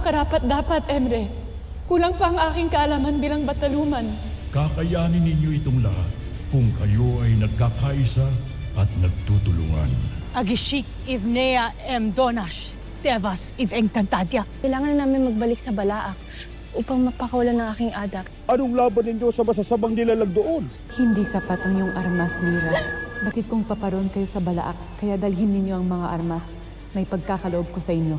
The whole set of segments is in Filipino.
karapat-dapat, Emre. Kulang pa ang aking kaalaman bilang bataluman. Kakayanin ninyo itong lahat kung kayo ay nagkakaisa at nagtutulungan. Agishik Ivnea Donash, Tevas Encantadia. Kailangan na namin magbalik sa Balaak upang mapakawalan ng aking adak. Anong laban ninyo sa masasabang nilalag doon? Hindi sapat ang iyong armas, Lira. Batid kong paparoon kayo sa Balaak, kaya dalhin ninyo ang mga armas na ipagkakaloob ko sa inyo.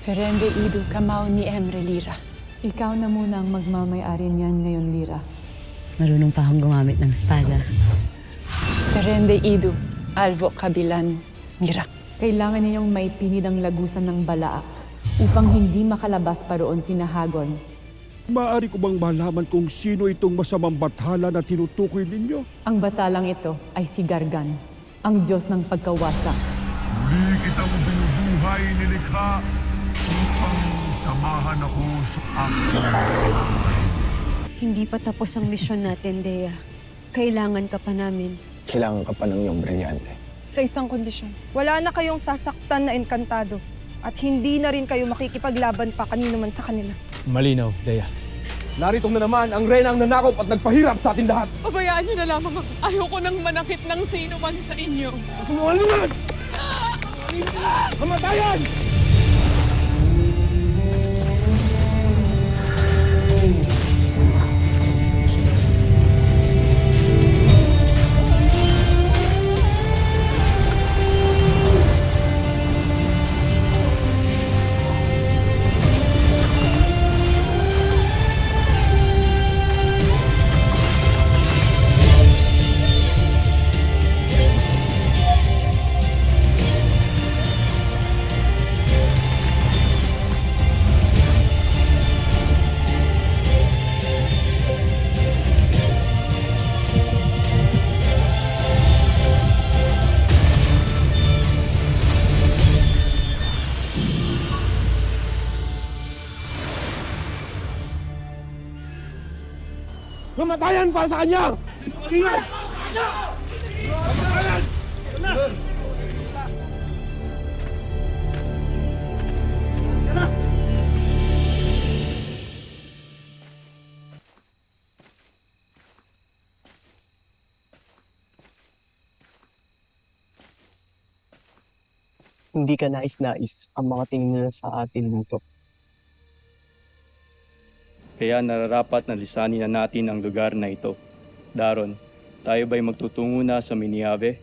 Ferende idu kamao ni Emre, Lira. Ikaw na muna ang magmamay-ari niyan ngayon, Lira. Marunong pa akong gumamit ng espada. Ferende idu alvo kabilan, Lira. Kailangan ninyong maipinid ang lagusan ng Balaak upang hindi makalabas pa roon si Nahagon. Maaari ko bang malaman kung sino itong masamang bathala na tinutukoy ninyo? Ang batalang ito ay si Gargan, ang Diyos ng pagkawasak. Muli kitang binubuhay nilikha upang samahan ako sa aking. Hindi pa tapos ang misyon natin, Dea. Kailangan ka pa namin. Kailangan ka pa ng iyong brilyante. Sa isang kondisyon, wala na kayong sasaktan na engkantado at hindi na rin kayo makikipaglaban pa kanino man sa kanila. Malinaw, Dea. Narito na naman ang reyna ang nanakop at nagpahirap sa atin lahat. Pabayaan niyo na lamang ako. Ayoko nang manakit ng sino man sa inyo. Kasunungan! Kamatayan! Kamatayan para sa kanya! Ingat! Kamatayan! Hindi ka nais-nais ang mga tingin nila sa atin dito. Kaya nararapat na lisanin na natin ang lugar na ito. Daron, tayo ba'y magtutungo na sa Miniave?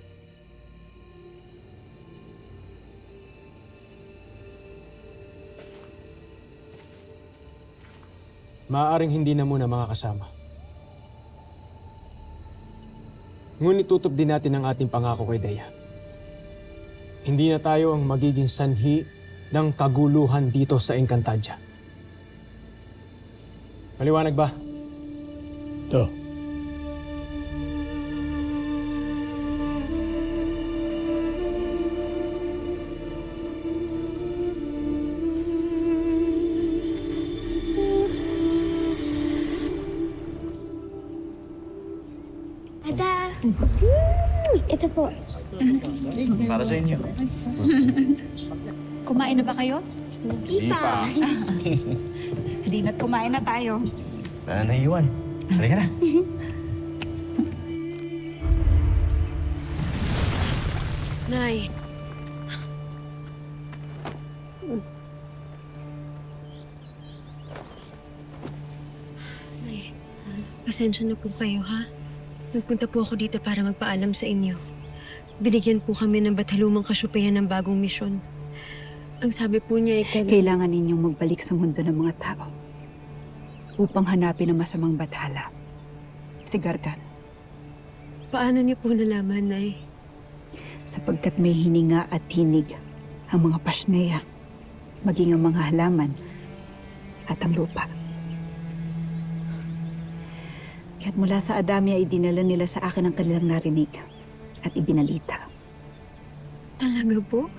Maaaring hindi na muna mga kasama. Ngunit tutup din natin ang ating pangako kay Dea. Hindi na tayo ang magiging sanhi ng kaguluhan dito sa Encantadia. Maliwanag ba? Oo. Tada! Ito po. Para sa inyo. Kumain na ba kayo? Hindi pa. Halina't kumain na tayo. Wala na iwan. Halika na. Nay. Nay, pasensya na po kayo, ha? Nagpunta po ako dito para magpaalam sa inyo. Binigyan po kami ng batalumang kasyupayan ng bagong misyon. Ang sabi po niya ay kailangan ninyong magbalik sa mundo ng mga tao upang hanapin ang masamang bathala, si Gargan. Paano niyo po nalaman, Nay? Sapagkat may hininga at tinig ang mga Pasneya, maging ang mga halaman at ang lupa. Kaya't mula sa Adamia ay dinala nila sa akin ang kanilang narinig at ibinalita. Talaga po?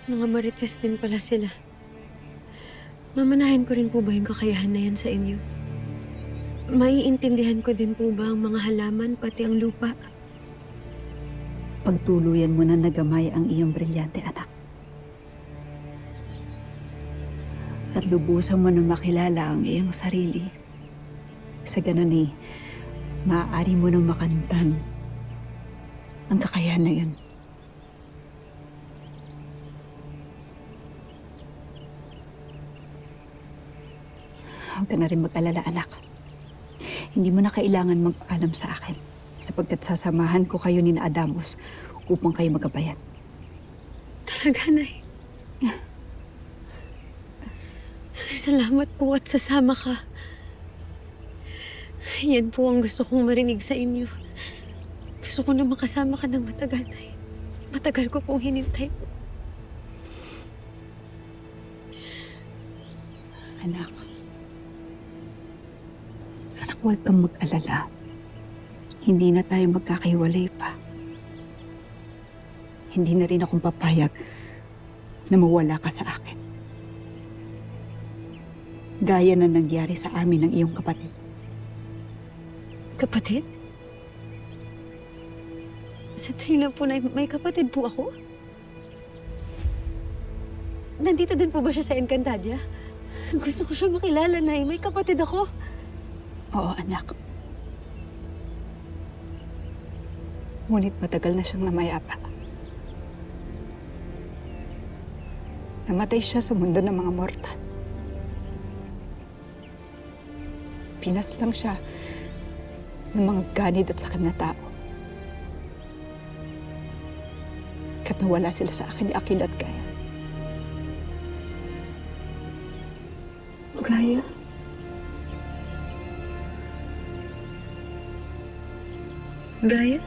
Mga marites din pala sila. Mamanahin ko rin po ba yung kakayahan na yan sa inyo? Maiintindihan ko din po ba ang mga halaman pati ang lupa? Pagtuluyan mo na nagamay ang iyong brilyante anak. At lubusan mo na makilala ang iyong sarili. Sa ganun eh, maaari mo nang makantan ang kakayahan na yun. Huwag ka na rin mag-alala, anak. Hindi mo na kailangan magpaalam sa akin sapagkat sasamahan ko kayo ni Adamos upang kayo magabayan. Talaga, Nay. Salamat po at sasama ka. Yan po ang gusto kong marinig sa inyo. Gusto ko na makasama ka ng matagal, Nay. Matagal ko pong hinintay po. Anak, huwag kang mag-alala. Hindi na tayo magkakahiwalay pa. Hindi na rin akong papayag na mawala ka sa akin. Gaya na nangyari sa amin ng iyong kapatid. Kapatid? Sa tingin po na may kapatid po ako? Nandito din po ba siya sa Encantadia? Gusto ko siya makilala, Nay. May kapatid ako. Oo, anak. Ngunit matagal na siyang namayapa. Namatay siya sa mundo ng mga mortal. Pinaslang siya ng mga ganid at sakit na tao. Kat nawala sila sa akin ni Akil at Gaya. Gaya? Gaya?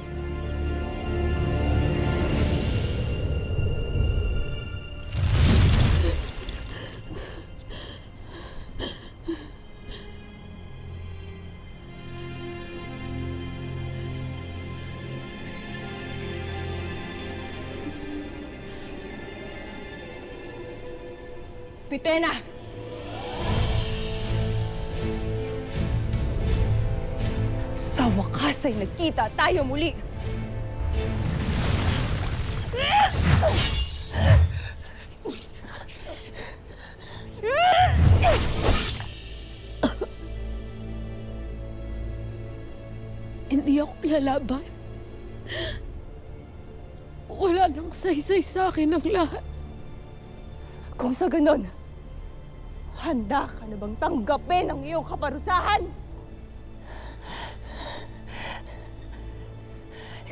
Pitena! Sa wakas ay nagkita tayo muli! Hindi ako lalaban. Wala nang saysay sa akin ang lahat. Kung sa ganon, handa ka na bang tanggapin ang iyong kaparusahan?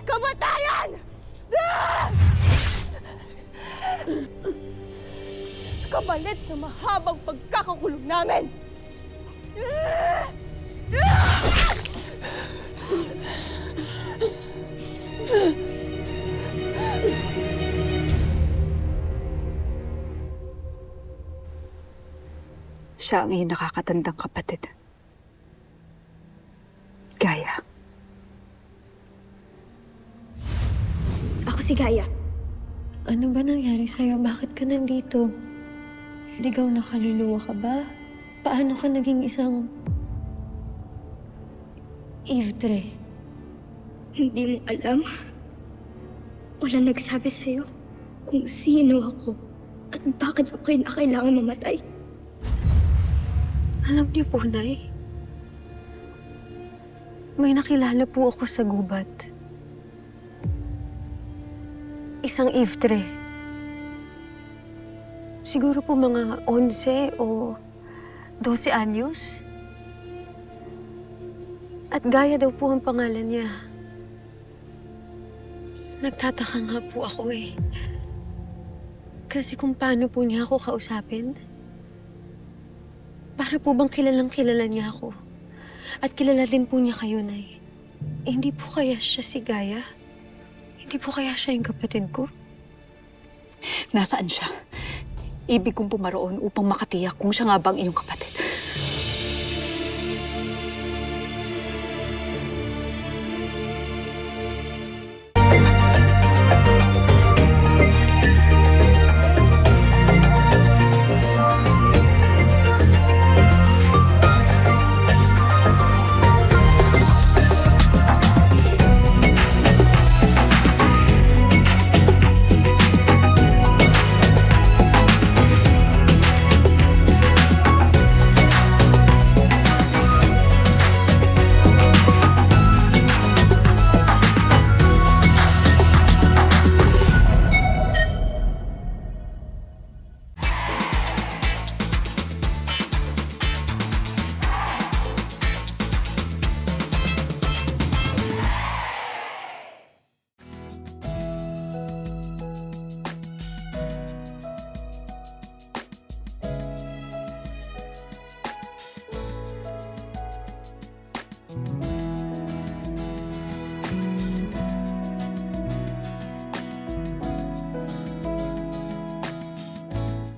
Kamatayan! Kabalit na mahabang pagkakakulong namin! Siya ang iyong nakakatandang kapatid. Gaya. Ako si Gaya. Ano ba nangyari sa'yo? Bakit ka nandito? Ligaw na kaluluwa ka ba? Paano ka naging isang Ivtre? Hindi mo alam. Wala nagsabi sa'yo kung sino ako at bakit ko kailangan mamatay. Alam niyo po, Nay. May nakilala po ako sa gubat. Isang Ivtre. Siguro po mga 11 o 12 anyos. At Gaya daw po ang pangalan niya. Nagtataka nga po ako eh. Kasi kung paano po niya ako kausapin, para po bang kilalang kilala niya ako. At kilala din po niya kayo, Nay. Eh, hindi po kaya siya si Gaya? Hindi po kaya siya yung kapatid ko? Nasaan siya? Ibig kong pumaroon upang makatiyak kung siya nga bang iyong kapatid.